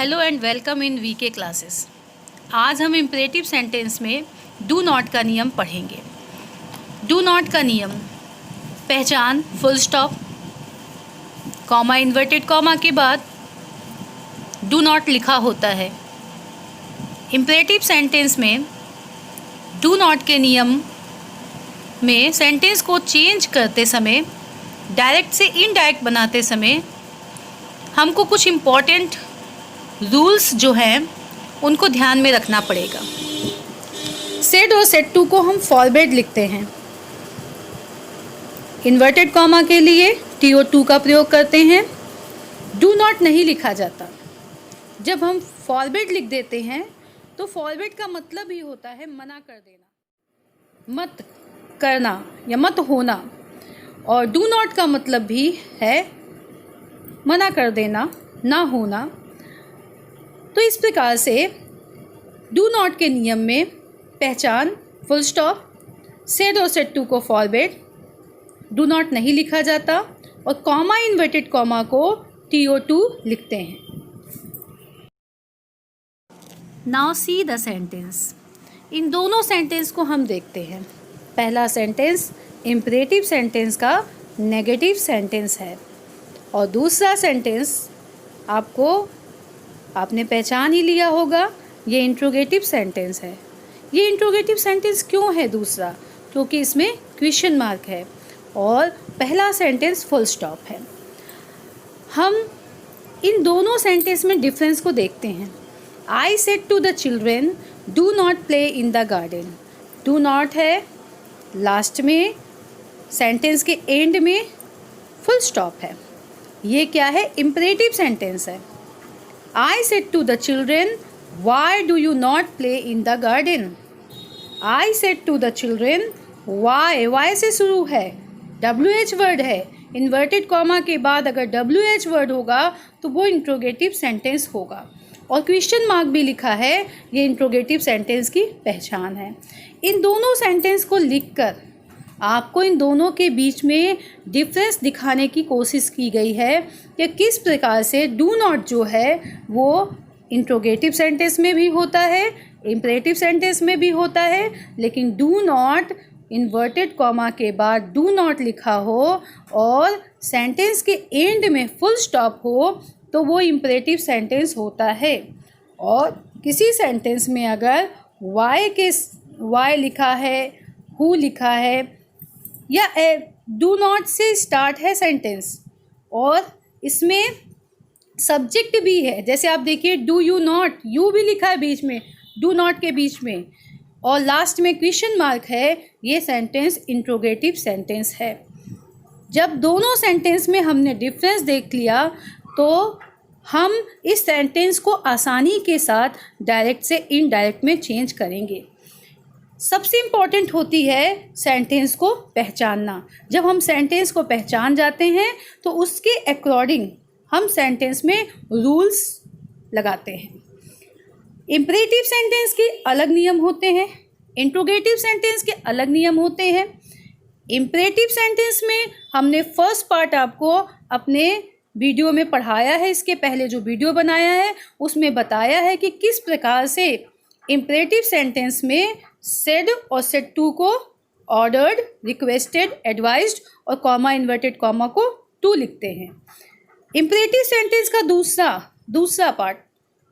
Hello and welcome in VK classes. आज हम imperative sentence में डू नॉट का नियम पढ़ेंगे। डू नॉट का नियम: पहचान, full stop, comma, inverted comma के बाद डू नॉट लिखा होता है। इम्परेटिव सेंटेंस में डू नॉट के नियम में सेंटेंस को चेंज करते समय, डायरेक्ट से इनडायरेक्ट बनाते समय हमको कुछ इम्पॉर्टेंट रूल्स जो हैं उनको ध्यान में रखना पड़ेगा। सेड और सेड टू को हम फॉरवर्ड लिखते हैं। इन्वर्टेड कॉमा के लिए TO2 का प्रयोग करते हैं। डू नॉट नहीं लिखा जाता। जब हम फॉरवर्ड लिख देते हैं तो फॉरवर्ड का मतलब ही होता है मना कर देना, मत करना या मत होना, और डू नॉट का मतलब भी है मना कर देना, ना होना। तो इस प्रकार से डू नॉट के नियम में पहचान, फुल स्टॉप, सेड और सेड टू को फॉरवर्ड, डू नॉट नहीं लिखा जाता और कॉमा, इन्वर्टेड कॉमा को TO2 लिखते हैं। Now see the sentence. इन दोनों सेंटेंस को हम देखते हैं। पहला सेंटेंस इम्परेटिव सेंटेंस का नेगेटिव सेंटेंस है और दूसरा सेंटेंस आपने पहचान ही लिया होगा, ये इंट्रोगेटिव सेंटेंस है। ये इंट्रोगेटिव सेंटेंस क्यों है दूसरा? क्योंकि इसमें क्वेश्चन मार्क है और पहला सेंटेंस फुल स्टॉप है। हम इन दोनों सेंटेंस में डिफरेंस को देखते हैं। I said to the children do not play in the garden. Do not है लास्ट में, सेंटेंस के एंड में फुल स्टॉप है। ये क्या है? इम्परेटिव सेंटेंस है। I said to the children, why do you not play in the garden? I said to the children, why से शुरू है, WH वर्ड है। इन्वर्टेड कॉमा के बाद अगर WH वर्ड होगा तो वो इंट्रोगेटिव सेंटेंस होगा और क्वेश्चन मार्क भी लिखा है। ये इंट्रोगेटिव सेंटेंस की पहचान है। इन दोनों सेंटेंस को लिखकर आपको इन दोनों के बीच में डिफरेंस दिखाने की कोशिश की गई है कि किस प्रकार से डू नॉट जो है वो इंट्रोगेटिव सेंटेंस में भी होता है, इम्परेटिव सेंटेंस में भी होता है, लेकिन डू नॉट इन्वर्टेड कॉमा के बाद डू नॉट लिखा हो और सेंटेंस के एंड में फुल स्टॉप हो तो वो इम्परेटिव सेंटेंस होता है। और किसी सेंटेंस में अगर वाई लिखा है, हु लिखा है या डू नॉट से स्टार्ट है सेंटेंस और इसमें सब्जेक्ट भी है, जैसे आप देखिए डू यू नॉट, यू भी लिखा है बीच में, डू नॉट के बीच में, और लास्ट में क्वेश्चन मार्क है, ये सेंटेंस इंट्रोगेटिव सेंटेंस है। जब दोनों सेंटेंस में हमने डिफरेंस देख लिया तो हम इस सेंटेंस को आसानी के साथ डायरेक्ट से इनडायरेक्ट में चेंज करेंगे। सबसे इम्पॉर्टेंट होती है सेंटेंस को पहचानना। जब हम सेंटेंस को पहचान जाते हैं तो उसके अकॉर्डिंग हम सेंटेंस में रूल्स लगाते हैं। इम्परेटिव सेंटेंस के अलग नियम होते हैं, इंट्रोगेटिव सेंटेंस के अलग नियम होते हैं। इम्परेटिव सेंटेंस में हमने फर्स्ट पार्ट आपको अपने वीडियो में पढ़ाया है। इसके पहले जो वीडियो बनाया है उसमें बताया है कि किस प्रकार से इम्परेटिव सेंटेंस में सेड और सेड टू को ऑर्डर्ड, रिक्वेस्टेड, एडवाइज्ड और कॉमा, इन्वर्टेड कॉमा को टू लिखते हैं। इम्परेटिव सेंटेंस का दूसरा पार्ट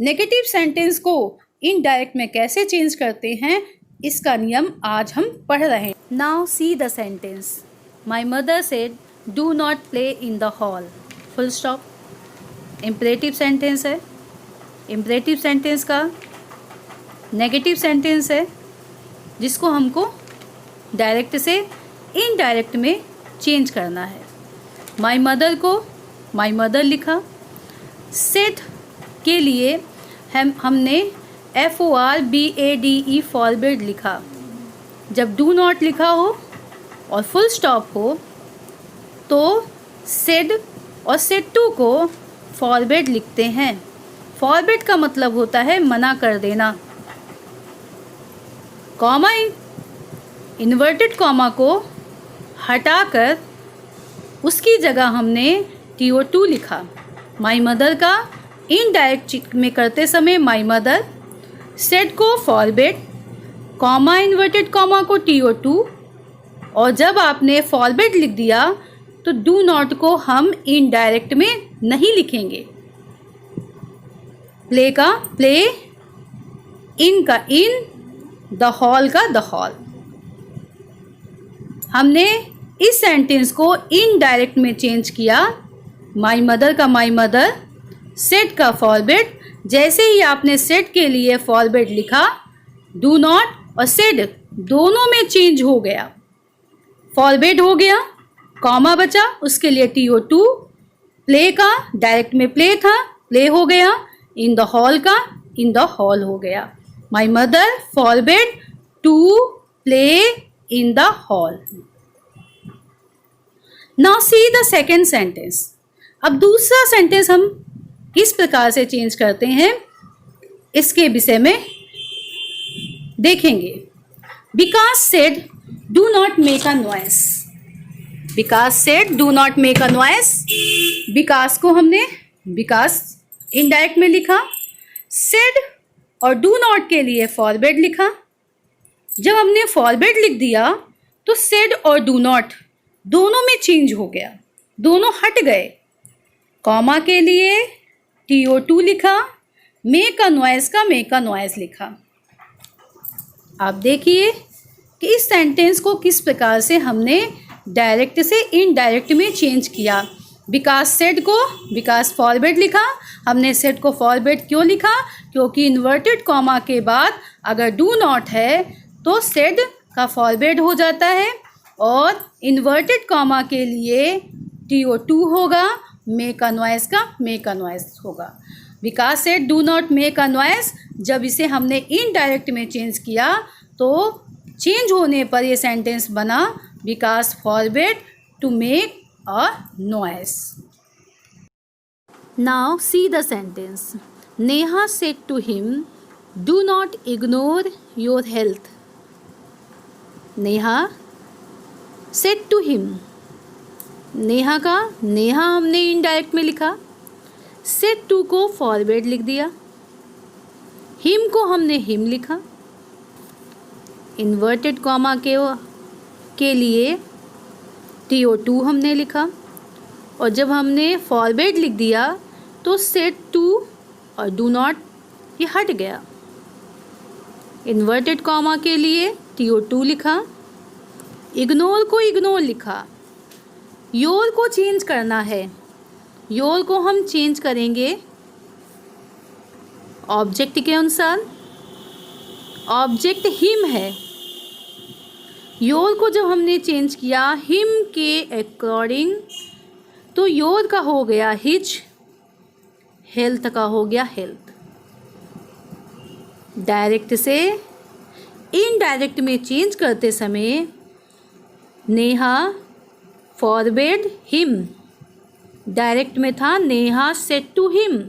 नेगेटिव सेंटेंस को इनडायरेक्ट में कैसे चेंज करते हैं, इसका नियम आज हम पढ़ रहे हैं। Now see the sentence. My mother said do not play in the hall, full stop. Imperative sentence है। इम्परेटिव सेंटेंस का नेगेटिव सेंटेंस है जिसको हमको डायरेक्ट से इनडायरेक्ट में चेंज करना है। माई मदर को माई मदर लिखा। सेड के लिए हमने FORBADE फॉरवर्ड लिखा। जब डू नॉट लिखा हो और फुल स्टॉप हो तो सेड और सेड टू को फॉरवर्ड लिखते हैं। फॉरवर्ड का मतलब होता है मना कर देना। कॉमा, इन्वर्टेड कॉमा को हटाकर उसकी जगह हमने TO2 लिखा। माई मदर का इनडायरेक्ट में करते समय माई मदर, सेड को फॉरवर्ड, कॉमा इन्वर्टेड कॉमा को TO2, और जब आपने फॉरवर्ड लिख दिया तो डू नॉट को हम इनडायरेक्ट में नहीं लिखेंगे। प्ले का प्ले, इन का इन, द हॉल का द हॉल। हमने इस सेंटेंस को इनडायरेक्ट में चेंज किया। माई मदर का माई मदर, सेड का फॉरवर्ड। जैसे ही आपने सेड के लिए फॉरवर्ड लिखा, डू नॉट और सेड दोनों में चेंज हो गया। फॉरवर्ड हो गया, कॉमा बचा, उसके लिए TO2। प्ले का डायरेक्ट में प्ले था, प्ले हो गया। इन द हॉल का इन द हॉल हो गया। My mother forward to play in the hall. Now see the second sentence. अब दूसरा सेंटेंस हम किस प्रकार से चेंज करते हैं इसके विषय में देखेंगे। Vikas said do not make a noise. Vikas said do not make a noise. Vikas को हमने विकास इनडायरेक्ट में लिखा। सेड और डू नॉट के लिए फॉरवर्ड लिखा। जब हमने फॉरवर्ड लिख दिया तो सेड और डू नॉट दोनों में चेंज हो गया, दोनों हट गए। कॉमा के लिए TO2 लिखा, मेक अ नॉइस का मेक अ नॉइस लिखा। आप देखिए कि इस सेंटेंस को किस प्रकार से हमने डायरेक्ट से इनडायरेक्ट में चेंज किया। विकास सेड को विकास फॉरवर्ड लिखा। हमने सेड को फॉरवर्ड क्यों लिखा? क्योंकि इन्वर्टेड कॉमा के बाद अगर डू नॉट है तो सेड का फॉरवर्ड हो जाता है और इन्वर्टेड कॉमा के लिए TO2 होगा, मेक अ नॉइस का मेक अ नॉइस होगा। Vikas said do not make a noise. जब इसे हमने इनडायरेक्ट में चेंज किया तो चेंज होने पर ये सेंटेंस बना Vikas forward to make a noise. Now see the sentence. Neha said to him, "Do not ignore your health." Neha said to him. Neha का नेहा हमने इनडायरेक्ट में लिखा। सेड टू को फॉरवर्ड लिख दिया। हिम को हमने हिम लिखा। इन्वर्टेड कॉमा के लिए TO2 हमने लिखा और जब हमने फॉरवर्ड लिख दिया तो सेड टू और डू नॉट ये हट गया। इन्वर्टेड कॉमा के लिए TO2 लिखा। इग्नोर को इग्नोर लिखा। योर को चेंज करना है। योर को हम चेंज करेंगे ऑब्जेक्ट के अनुसार। ऑब्जेक्ट हिम है। योर को जब हमने चेंज किया हिम के अकॉर्डिंग तो योर का हो गया हिज, हेल्थ का हो गया हेल्थ। डायरेक्ट से इनडायरेक्ट में चेंज करते समय नेहा फॉरवर्ड हिम, डायरेक्ट में था नेहा सेड टू हिम,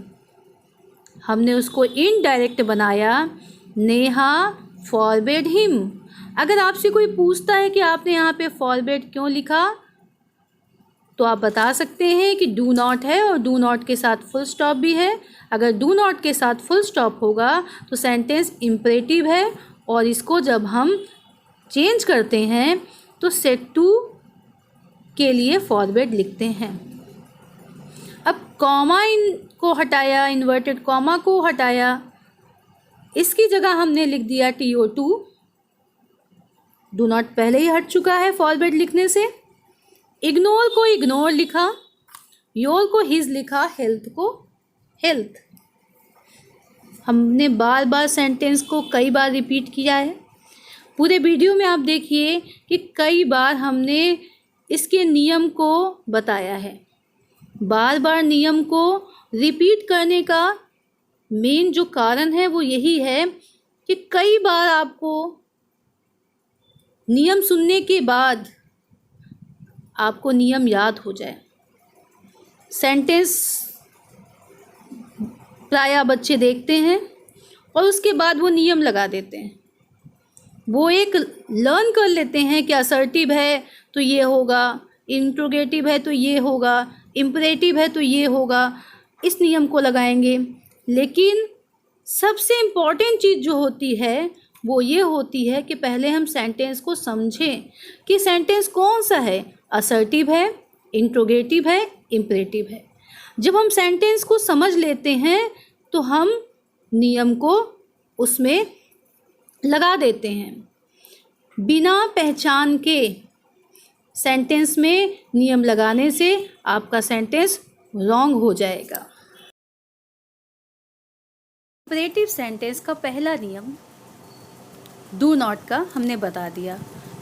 हमने उसको इनडायरेक्ट बनाया नेहा फॉरवर्ड हिम। अगर आपसे कोई पूछता है कि आपने यहाँ पे फॉरवर्ड क्यों लिखा तो आप बता सकते हैं कि डू नॉट है और डू नॉट के साथ फुल स्टॉप भी है। अगर डू नॉट के साथ फुल स्टॉप होगा तो सेंटेंस इम्परेटिव है और इसको जब हम चेंज करते हैं तो सेड टू के लिए फॉरवर्ड लिखते हैं। अब कॉमा को हटाया, इन्वर्टेड कॉमा को हटाया, इसकी जगह हमने लिख दिया TO2। डू नॉट पहले ही हट चुका है फॉरवर्ड लिखने से। इग्नोर को इग्नोर लिखा। योर को हिज लिखा। हेल्थ को हेल्थ। हमने बार बार सेंटेंस को कई बार रिपीट किया है। पूरे वीडियो में आप देखिए कि कई बार हमने इसके नियम को बताया है। बार बार नियम को रिपीट करने का मेन जो कारण है वो यही है कि कई बार आपको नियम सुनने के बाद आपको नियम याद हो जाए। सेंटेंस प्रायः बच्चे देखते हैं और उसके बाद वो नियम लगा देते हैं। वो एक लर्न कर लेते हैं कि असर्टिव है तो ये होगा, इंट्रोगेटिव है तो ये होगा, इम्परेटिव है तो ये होगा। इस नियम को लगाएंगे। लेकिन सबसे इम्पॉर्टेंट चीज़ जो होती है वो ये होती है कि पहले हम सेंटेंस को समझें कि सेंटेंस कौन सा है, असर्टिव है, इंट्रोगेटिव है, इम्परेटिव है। जब हम सेंटेंस को समझ लेते हैं तो हम नियम को उसमें लगा देते हैं। बिना पहचान के सेंटेंस में नियम लगाने से आपका सेंटेंस रॉन्ग हो जाएगा। इम्परेटिव सेंटेंस का पहला नियम डू नॉट का हमने बता दिया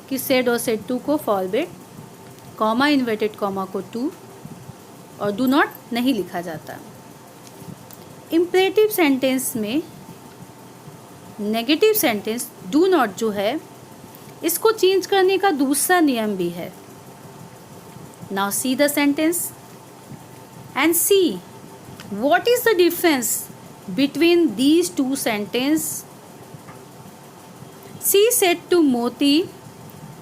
कि सेड और सेड टू को फॉरवर्ड, कॉमा इन्वर्टेड कॉमा को टू और डू नॉट नहीं लिखा जाता। इम्परेटिव सेंटेंस में नेगेटिव सेंटेंस डू नॉट जो है इसको चेंज करने का दूसरा नियम भी है। Now see the sentence and see what is the difference between these two sentence. She said to Moti,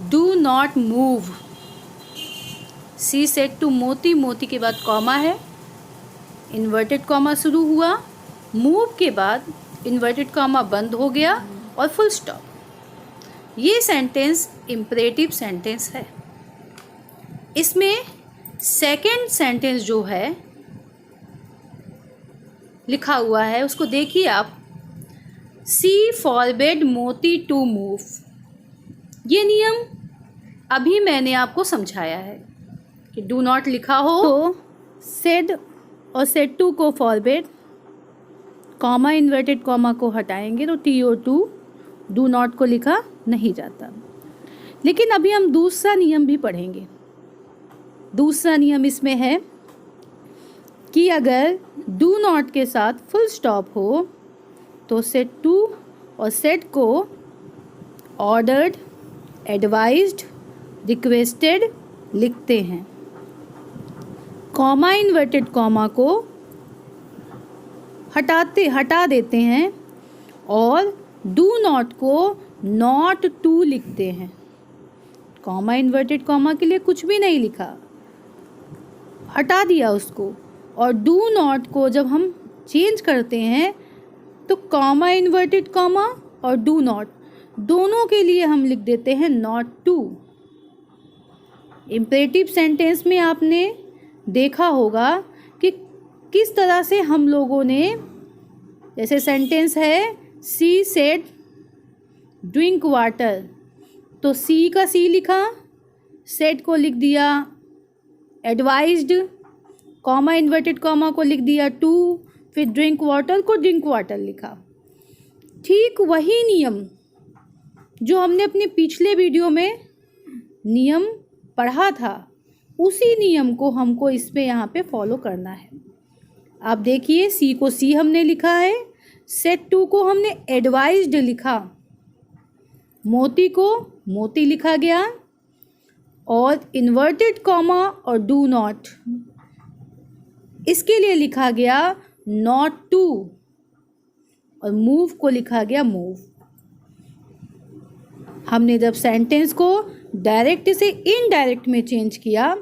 "Do not move." She said to Moti, मोती के बाद कॉमा है, इन्वर्टेड कॉमा शुरू हुआ, मूव के बाद इन्वर्टेड कॉमा बंद हो गया और फुल स्टॉप। ये सेंटेंस इम्परेटिव सेंटेंस है। इसमें सेकंड सेंटेंस जो है लिखा हुआ है उसको देखिए आप। सी फॉरबेड मोती टू मूव। ये नियम अभी मैंने आपको समझाया है कि डू नॉट लिखा हो तो सेड और सेड टू को फॉरबेड, कॉमा इन्वर्टेड कॉमा को हटाएंगे तो TO2 डू नॉट को लिखा नहीं जाता। लेकिन अभी हम दूसरा नियम भी पढ़ेंगे। दूसरा नियम इसमें है कि अगर डू नॉट के साथ फुल स्टॉप हो तो सेड टू और सेड को ऑर्डर्ड, एडवाइज्ड, रिक्वेस्टेड लिखते हैं। कॉमा इन्वर्टेड कॉमा को हटा देते हैं और डू नॉट को नॉट टू लिखते हैं। कॉमा इन्वर्टेड कॉमा के लिए कुछ भी नहीं लिखा, हटा दिया उसको। और डू नॉट को जब हम चेंज करते हैं तो कॉमा इन्वर्टेड कॉमा और डू नॉट दोनों के लिए हम लिख देते हैं नॉट टू। इम्परेटिव सेंटेंस में आपने देखा होगा कि किस तरह से हम लोगों ने, जैसे सेंटेंस है सी सेड ड्रिंक वाटर, तो सी का सी लिखा, सेड को लिख दिया एडवाइज्ड, कॉमा इन्वर्टेड कॉमा को लिख दिया टू, फिर ड्रिंक वाटर को ड्रिंक वाटर लिखा। ठीक वही नियम जो हमने अपने पिछले वीडियो में नियम पढ़ा था, उसी नियम को हमको इसमें यहाँ पे फॉलो करना है। आप देखिए सी को सी हमने लिखा है, सेट टू को हमने एडवाइज्ड लिखा, मोती को मोती लिखा गया और इन्वर्टेड कॉमा और डू नॉट इसके लिए लिखा गया नॉट टू और मूव को लिखा गया मूव। हमने जब सेंटेंस को डायरेक्ट से इनडायरेक्ट में चेंज किया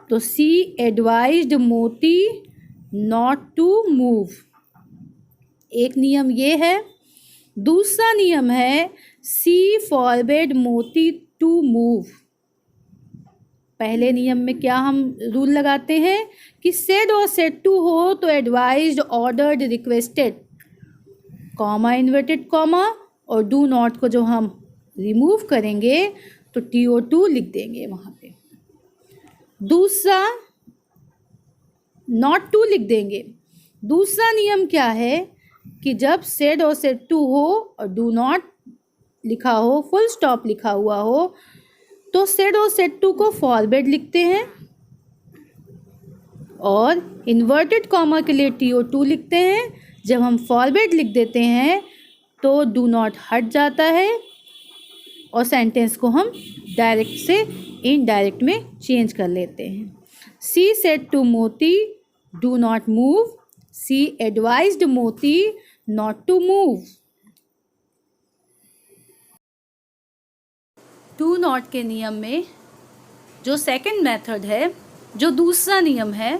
तो सी advised Moti not to move. एक नियम ये है। दूसरा नियम है सी फॉरबेड मोती टू मूव। पहले नियम में क्या हम रूल लगाते हैं कि सेड और सेड टू हो तो advised, ordered, requested, comma inverted comma और डू नॉट को जो हम रिमूव करेंगे तो TO2 लिख देंगे वहाँ पे। दूसरा नॉट टू लिख देंगे। दूसरा नियम क्या है कि जब सेड और सेड टू हो और डू नॉट लिखा हो, फुल स्टॉप लिखा हुआ हो, तो सेड और सेड टू को फॉरवर्ड लिखते हैं और इन्वर्टेड कॉमा के लिए TO2 लिखते हैं। जब हम फॉरवर्ड लिख देते हैं तो डू नॉट हट जाता है और सेंटेंस को हम डायरेक्ट से इनडायरेक्ट में चेंज कर लेते हैं। She said to Moti do not move, she advised Moti not to move. Do not के नियम में जो सेकंड मेथड है, जो दूसरा नियम है,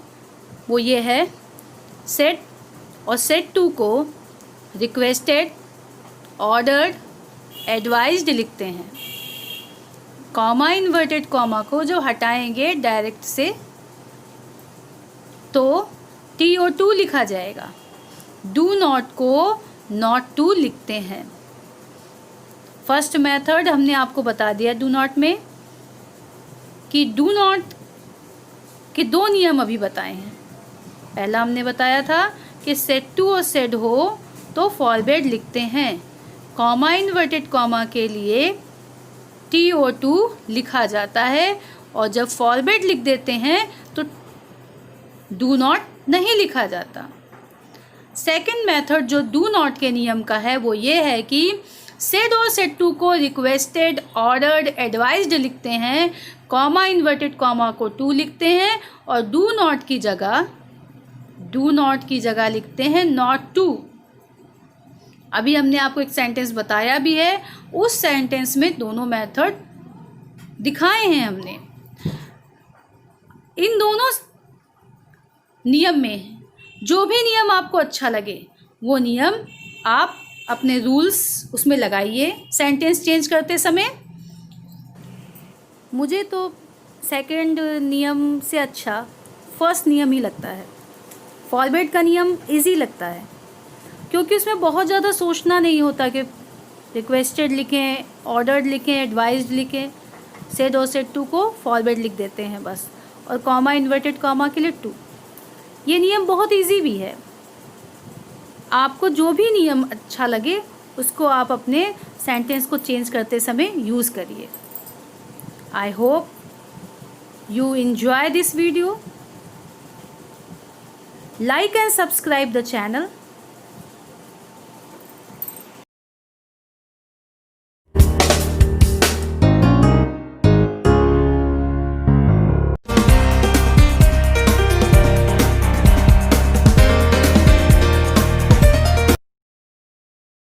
वो ये है सेट और सेट टू को रिक्वेस्टेड, ऑर्डर्ड, एडवाइज्ड लिखते हैं। कॉमा इन्वर्टेड कॉमा को जो हटाएंगे डायरेक्ट से तो TO2 लिखा जाएगा। डू नॉट को नॉट टू लिखते हैं। फर्स्ट मेथड हमने आपको बता दिया डू नॉट में कि डू नॉट के दो नियम अभी बताए हैं। पहला हमने बताया था कि सेट टू और सेट हो तो फॉरवर्ड लिखते हैं। कॉमा इन्वर्टेड कॉमा के लिए TO2 लिखा जाता है और जब फॉरवर्ड लिख देते हैं तो डू नॉट नहीं लिखा जाता। सेकंड मेथड जो डू नॉट के नियम का है वो ये है कि सेट और सेट टू को रिक्वेस्टेड, ऑर्डर्ड, एडवाइज्ड लिखते हैं। कॉमा इन्वर्टेड कॉमा को टू लिखते हैं और डू नॉट की जगह लिखते हैं नॉट टू। अभी हमने आपको एक सेंटेंस बताया भी है, उस सेंटेंस में दोनों मेथड दिखाए हैं हमने। इन दोनों नियम में जो भी नियम आपको अच्छा लगे वो नियम आप अपने रूल्स उसमें लगाइए सेंटेंस चेंज करते समय। मुझे तो सेकंड नियम से अच्छा फर्स्ट नियम ही लगता है। फॉरवर्ड का नियम इजी लगता है क्योंकि उसमें बहुत ज़्यादा सोचना नहीं होता कि रिक्वेस्टेड लिखें, ऑर्डर्ड लिखें, एडवाइज्ड लिखें। सेट और सेट टू को फॉरवर्ड लिख देते हैं बस, और कॉमा इन्वर्टेड कॉमा के लिए टू। ये नियम बहुत इजी भी है। आपको जो भी नियम अच्छा लगे उसको आप अपने सेंटेंस को चेंज करते समय यूज़ करिए। I hope you enjoy this video. Like and subscribe the channel.